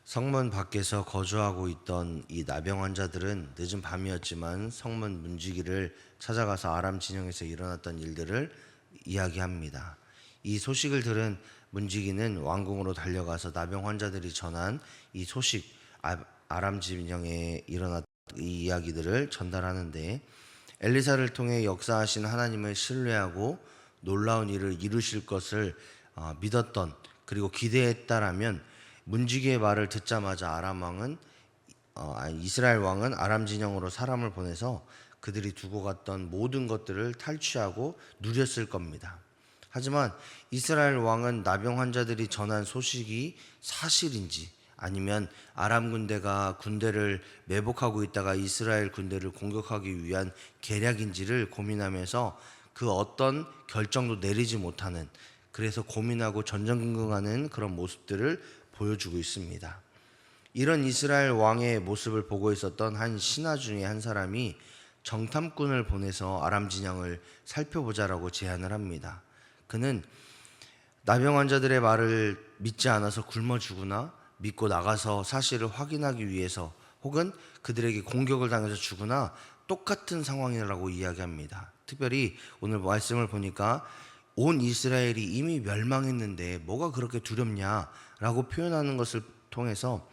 성문 밖에서 거주하고 있던 이 나병 환자들은 늦은 밤이었지만 성문 문지기를 찾아가서 아람 진영에서 일어났던 일들을 이야기합니다. 이 소식을 들은 문지기는 왕궁으로 달려가서 나병 환자들이 전한 이 소식, 아람 진영에 일어났던 이 이야기들을 전달하는데, 엘리사를 통해 역사하신 하나님을 신뢰하고 놀라운 일을 이루실 것을 믿었던, 그리고 기대했다라면 문지기의 말을 듣자마자 이스라엘 왕은 아람 진영으로 사람을 보내서 그들이 두고 갔던 모든 것들을 탈취하고 누렸을 겁니다. 하지만 이스라엘 왕은 나병 환자들이 전한 소식이 사실인지, 아니면 아람 군대가 군대를 매복하고 있다가 이스라엘 군대를 공격하기 위한 계략인지를 고민하면서 그 어떤 결정도 내리지 못하는, 그래서 고민하고 전전긍긍하는 그런 모습들을 보여주고 있습니다. 이런 이스라엘 왕의 모습을 보고 있었던 한 신하 중에 한 사람이 정탐꾼을 보내서 아람 진영을 살펴보자라고 제안을 합니다. 그는 나병 환자들의 말을 믿지 않아서 굶어 죽으나 믿고 나가서 사실을 확인하기 위해서, 혹은 그들에게 공격을 당해서 죽으나 똑같은 상황이라고 이야기합니다. 특별히 오늘 말씀을 보니까 온 이스라엘이 이미 멸망했는데 뭐가 그렇게 두렵냐라고 표현하는 것을 통해서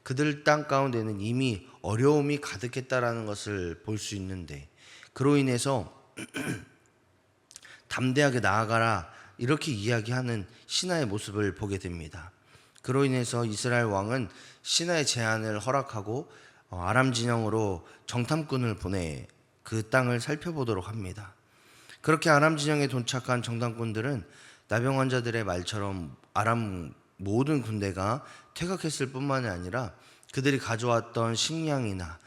그들 땅 가운데는 이미 어려움이 가득했다라는 것을 볼 수 있는데, 그로 인해서 담대하게 나아가라 이렇게 이야기하는 신하의 모습을 보게 됩니다. 그로 인해서 이스라엘 왕은 신하의 제안을 허락하고 아람 진영으로 정탐꾼을 보내 그 땅을 살펴보도록 합니다. 그렇게 아람 진영에 도착한 정탐꾼들은 나병 환자들의 말처럼 아람 모든 군대가 퇴각했을 뿐만이 아니라 그들이 가져왔던 식량이나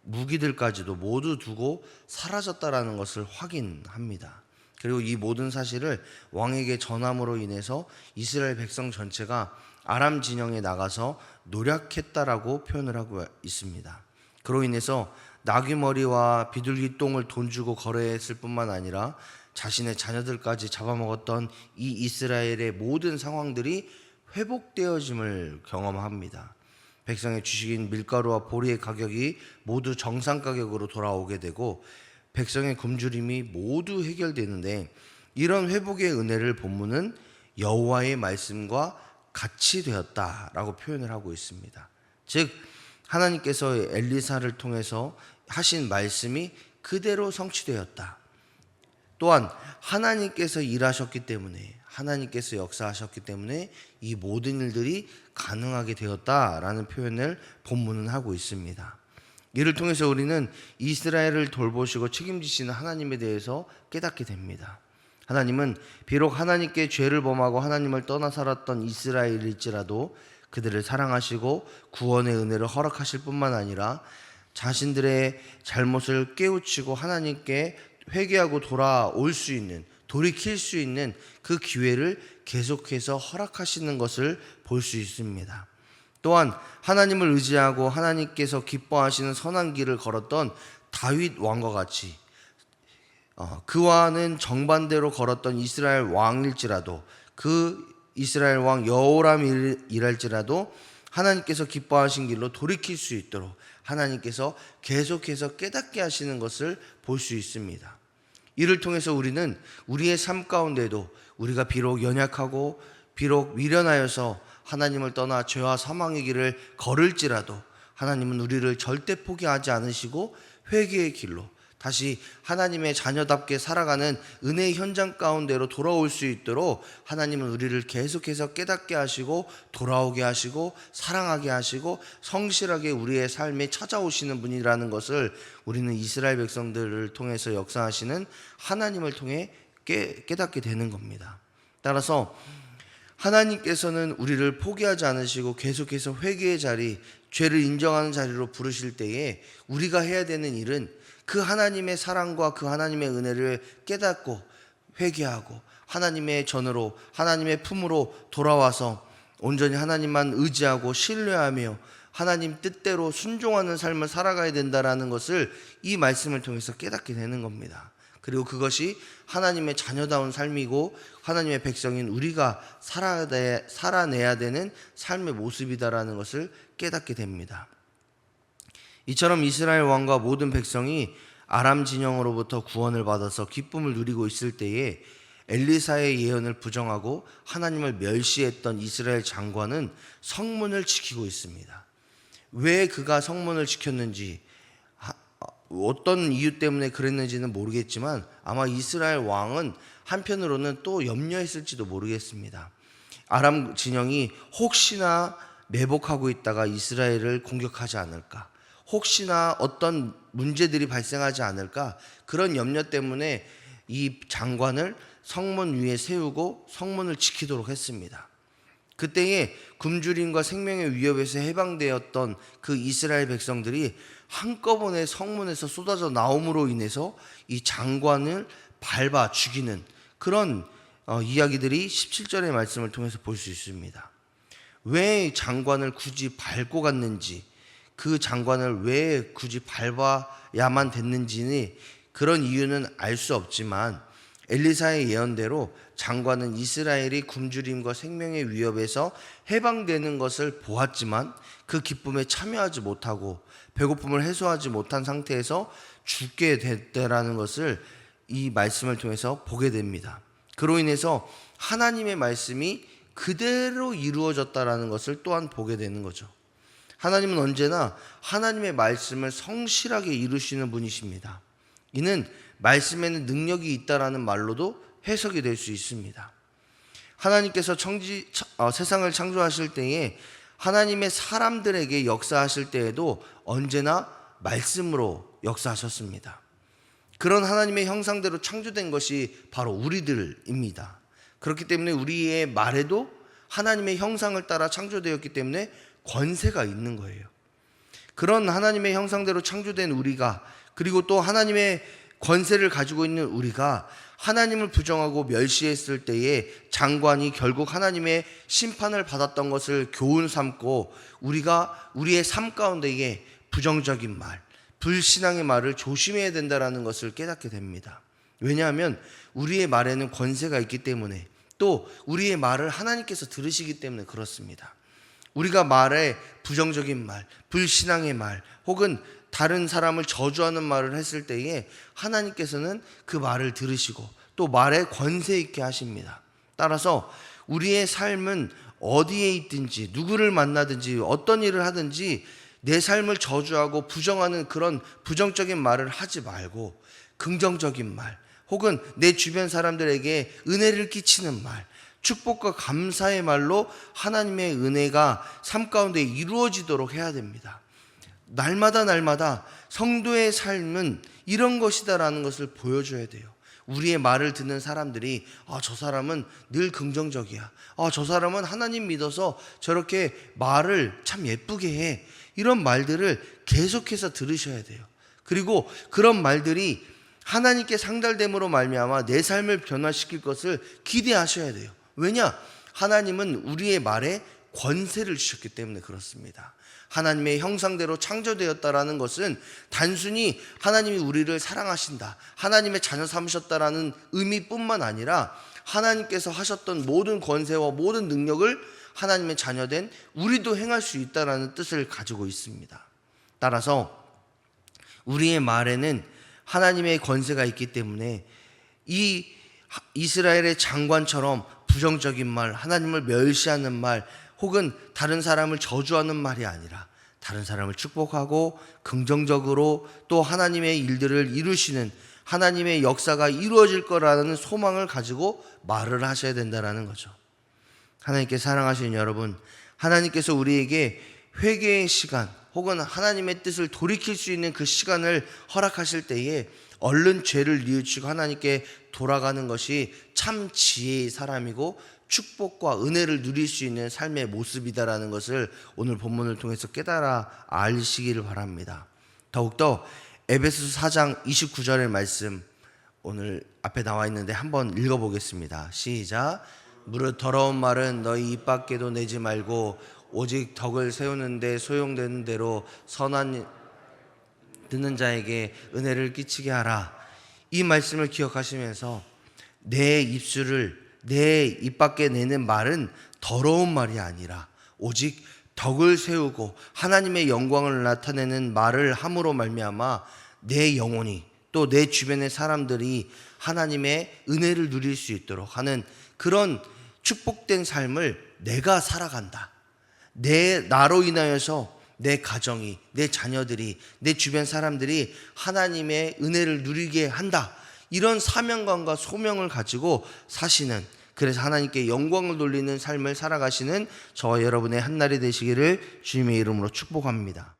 무기들까지도 모두 두고 사라졌다라는 것을 확인합니다. 그리고 이 모든 사실을 왕에게 전함으로 인해서 이스라엘 백성 전체가 아람 진영에 나가서 노력했다라고 표현을 하고 있습니다. 그로 인해서 나귀머리와 비둘기 똥을 돈 주고 거래했을 뿐만 아니라 자신의 자녀들까지 잡아먹었던 이 이스라엘의 모든 상황들이 회복되어짐을 경험합니다. 백성의 주식인 밀가루와 보리의 가격이 모두 정상 가격으로 돌아오게 되고 백성의 굶주림이 모두 해결되는데, 이런 회복의 은혜를 본문은 여호와의 말씀과 같이 되었다라고 표현을 하고 있습니다. 즉 하나님께서 엘리사를 통해서 하신 말씀이 그대로 성취되었다. 또한 하나님께서 일하셨기 때문에, 하나님께서 역사하셨기 때문에 이 모든 일들이 가능하게 되었다라는 표현을 본문은 하고 있습니다. 이를 통해서 우리는 이스라엘을 돌보시고 책임지시는 하나님에 대해서 깨닫게 됩니다. 하나님은 비록 하나님께 죄를 범하고 하나님을 떠나 살았던 이스라엘일지라도 그들을 사랑하시고 구원의 은혜를 허락하실 뿐만 아니라 자신들의 잘못을 깨우치고 하나님께 회개하고 돌아올 수 있는, 돌이킬 수 있는 그 기회를 계속해서 허락하시는 것을 볼 수 있습니다. 또한 하나님을 의지하고 하나님께서 기뻐하시는 선한 길을 걸었던 다윗 왕과 같이 그와는 정반대로 걸었던 이스라엘 왕일지라도, 그 이스라엘 왕 여호람이랄지라도 하나님께서 기뻐하신 길로 돌이킬 수 있도록 하나님께서 계속해서 깨닫게 하시는 것을 볼 수 있습니다. 이를 통해서 우리는 우리의 삶 가운데도 우리가 비록 연약하고 비록 미련하여서 하나님을 떠나 죄와 사망의 길을 걸을지라도 하나님은 우리를 절대 포기하지 않으시고 회개의 길로 다시 하나님의 자녀답게 살아가는 은혜의 현장 가운데로 돌아올 수 있도록 하나님은 우리를 계속해서 깨닫게 하시고 돌아오게 하시고 사랑하게 하시고 성실하게 우리의 삶에 찾아오시는 분이라는 것을 우리는 이스라엘 백성들을 통해서 역사하시는 하나님을 통해 깨닫게 되는 겁니다. 따라서 하나님께서는 우리를 포기하지 않으시고 계속해서 회개의 자리, 죄를 인정하는 자리로 부르실 때에 우리가 해야 되는 일은 그 하나님의 사랑과 그 하나님의 은혜를 깨닫고 회개하고 하나님의 전으로, 하나님의 품으로 돌아와서 온전히 하나님만 의지하고 신뢰하며 하나님 뜻대로 순종하는 삶을 살아가야 된다는 것을 이 말씀을 통해서 깨닫게 되는 겁니다. 그리고 그것이 하나님의 자녀다운 삶이고 하나님의 백성인 우리가 살아내야 되는 삶의 모습이다라는 것을 깨닫게 됩니다. 이처럼 이스라엘 왕과 모든 백성이 아람 진영으로부터 구원을 받아서 기쁨을 누리고 있을 때에 엘리사의 예언을 부정하고 하나님을 멸시했던 이스라엘 장관은 성문을 지키고 있습니다. 왜 그가 성문을 지켰는지, 어떤 이유 때문에 그랬는지는 모르겠지만 아마 이스라엘 왕은 한편으로는 또 염려했을지도 모르겠습니다. 아람 진영이 혹시나 매복하고 있다가 이스라엘을 공격하지 않을까, 혹시나 어떤 문제들이 발생하지 않을까, 그런 염려 때문에 이 장관을 성문 위에 세우고 성문을 지키도록 했습니다. 그때에 굶주림과 생명의 위협에서 해방되었던 그 이스라엘 백성들이 한꺼번에 성문에서 쏟아져 나옴으로 인해서 이 장관을 밟아 죽이는 그런 이야기들이 17절의 말씀을 통해서 볼 수 있습니다. 왜 장관을 굳이 밟고 갔는지, 그 장관을 왜 굳이 밟아야만 됐는지는 그런 이유는 알 수 없지만 엘리사의 예언대로 장관은 이스라엘이 굶주림과 생명의 위협에서 해방되는 것을 보았지만 그 기쁨에 참여하지 못하고 배고픔을 해소하지 못한 상태에서 죽게 됐다라는 것을 이 말씀을 통해서 보게 됩니다. 그로 인해서 하나님의 말씀이 그대로 이루어졌다라는 것을 또한 보게 되는 거죠. 하나님은 언제나 하나님의 말씀을 성실하게 이루시는 분이십니다. 이는 말씀에는 능력이 있다라는 말로도 해석이 될 수 있습니다. 하나님께서 세상을 창조하실 때에 하나님의 사람들에게 역사하실 때에도 언제나 말씀으로 역사하셨습니다. 그런 하나님의 형상대로 창조된 것이 바로 우리들입니다. 그렇기 때문에 우리의 말에도 하나님의 형상을 따라 창조되었기 때문에 권세가 있는 거예요. 그런 하나님의 형상대로 창조된 우리가, 그리고 또 하나님의 권세를 가지고 있는 우리가 하나님을 부정하고 멸시했을 때에 장관이 결국 하나님의 심판을 받았던 것을 교훈 삼고 우리가 우리의 삶 가운데에 부정적인 말, 불신앙의 말을 조심해야 된다는 것을 깨닫게 됩니다. 왜냐하면 우리의 말에는 권세가 있기 때문에, 또 우리의 말을 하나님께서 들으시기 때문에 그렇습니다. 우리가 말에 부정적인 말, 불신앙의 말, 혹은 다른 사람을 저주하는 말을 했을 때에 하나님께서는 그 말을 들으시고 또 말에 권세 있게 하십니다. 따라서 우리의 삶은 어디에 있든지 누구를 만나든지 어떤 일을 하든지 내 삶을 저주하고 부정하는 그런 부정적인 말을 하지 말고 긍정적인 말, 혹은 내 주변 사람들에게 은혜를 끼치는 말, 축복과 감사의 말로 하나님의 은혜가 삶 가운데 이루어지도록 해야 됩니다. 날마다 성도의 삶은 이런 것이다라는 것을 보여줘야 돼요. 우리의 말을 듣는 사람들이 저 사람은 늘 긍정적이야, 저 사람은 하나님 믿어서 저렇게 말을 참 예쁘게 해, 이런 말들을 계속해서 들으셔야 돼요. 그리고 그런 말들이 하나님께 상달됨으로 말미암아 내 삶을 변화시킬 것을 기대하셔야 돼요. 왜냐? 하나님은 우리의 말에 권세를 주셨기 때문에 그렇습니다. 하나님의 형상대로 창조되었다라는 것은 단순히 하나님이 우리를 사랑하신다, 하나님의 자녀 삼으셨다라는 의미뿐만 아니라 하나님께서 하셨던 모든 권세와 모든 능력을 하나님의 자녀된 우리도 행할 수 있다라는 뜻을 가지고 있습니다. 따라서 우리의 말에는 하나님의 권세가 있기 때문에 이 이스라엘의 장관처럼 부정적인 말, 하나님을 멸시하는 말, 혹은 다른 사람을 저주하는 말이 아니라 다른 사람을 축복하고 긍정적으로 또 하나님의 일들을 이루시는 하나님의 역사가 이루어질 거라는 소망을 가지고 말을 하셔야 된다는 거죠. 하나님께 사랑하시는 여러분, 하나님께서 우리에게 회개의 시간, 혹은 하나님의 뜻을 돌이킬 수 있는 그 시간을 허락하실 때에 얼른 죄를 뉘우치고 하나님께 돌아가는 것이 참 지혜의 사람이고 축복과 은혜를 누릴 수 있는 삶의 모습이다라는 것을 오늘 본문을 통해서 깨달아 알시기를 바랍니다. 더욱더 에베소서 4장 29절의 말씀, 오늘 앞에 나와 있는데 한번 읽어보겠습니다. 시작. 무릇 더러운 말은 너희 입 밖에도 내지 말고 오직 덕을 세우는 데 소용되는 대로 선한 듣는 자에게 은혜를 끼치게 하라. 이 말씀을 기억하시면서 내 입술을 내 입 밖에 내는 말은 더러운 말이 아니라 오직 덕을 세우고 하나님의 영광을 나타내는 말을 함으로 말미암아 내 영혼이 또 내 주변의 사람들이 하나님의 은혜를 누릴 수 있도록 하는 그런 축복된 삶을 내가 살아간다. 나로 인하여서 내 가정이, 내 자녀들이, 내 주변 사람들이 하나님의 은혜를 누리게 한다. 이런 사명감과 소명을 가지고 사시는, 그래서 하나님께 영광을 돌리는 삶을 살아가시는 저와 여러분의 한날이 되시기를 주님의 이름으로 축복합니다.